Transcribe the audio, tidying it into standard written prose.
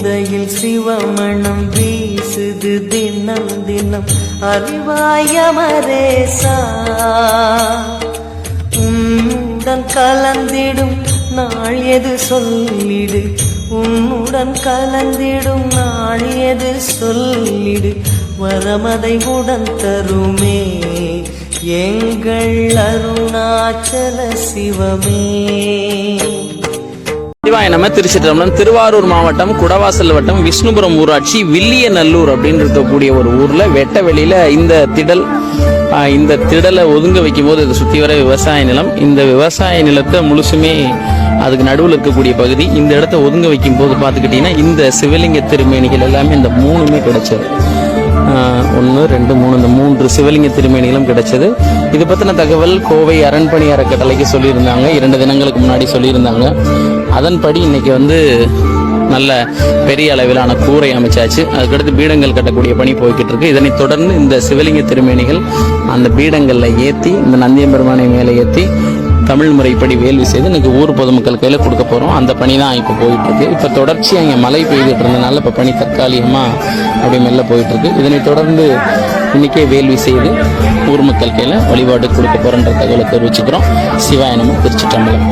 சிந்தையில் சிவமணம் வீசுது தினம் தினம் அறிவாயமரேசா உன்னுடன் கலந்திடும் நாள் எது சொல்லிடு உன்னுடன் கலந்திடும் நாள் எது சொல்லிடு வரமதை உடன் தருமே எங்கள் அருணாச்சல சிவமே. நம்ம திருச்சிற்றம்பலம் திருவாரூர் மாவட்டம் குடவாசல் வட்டம் விஷ்ணுபுரம் ஊராட்சி வில்லியநல்லூர் அப்படின்னு இருக்கக்கூடிய ஒரு ஊர்ல வெட்ட வெளியில இந்த திடலை ஒதுங்க வைக்கும் போது இதை சுத்தி வர விவசாய நிலம். இந்த விவசாய நிலத்தை முழுசுமே அதுக்கு நடுவில் இருக்கக்கூடிய பகுதி. இந்த இடத்த ஒதுங்க வைக்கும் போது பார்த்துக்கிட்டீங்கன்னா இந்த சிவலிங்க திருமேனிகள் எல்லாமே இந்த மூணுமே கிடைச்சது. 1 2 3 இந்த 3 சிவலிங்க திருமேனிகளும் கிடைச்சது. இது பற்றின தகவல் கோவை அரண்பணி அறக்கட்டளைக்கு சொல்லியிருந்தாங்க. 2 தினங்களுக்கு முன்னாடி சொல்லியிருந்தாங்க. அதன்படி இன்னைக்கு நல்ல பெரிய அளவிலான கூரை அமைச்சாச்சு. அதுக்கடுத்து பீடங்கள் கட்டக்கூடிய பணி போய்கிட்டு இருக்கு. இதனைத் தொடர்ந்து இந்த சிவலிங்க திருமேனிகள் அந்த பீடங்கள்ல ஏற்றி இந்த நந்தியம்பெருமானை மேலே ஏற்றி தமிழ் முறைப்படி வேள்வி செய்து இன்னைக்கு ஊர் பொதுமக்கள் கையில் கொடுக்க போகிறோம். அந்த பணி தான் இப்போ போயிட்டு இருக்கு. இப்போ தொடர்ச்சியாக இங்கே மழை பெய்துட்டு இருந்ததுனால இப்போ பணி தற்காலிகமாக அப்படி மெல்ல போயிட்டு இருக்கு. இதனைத் தொடர்ந்து இன்னைக்கே வேள்வி செய்து ஊர் மக்கள் கையில் வழிபாடு கொடுக்க போறன்ற தகவலை தெரிவிச்சுக்கிறோம். சிவாய நம. திருச்சிற்றம்பலம்.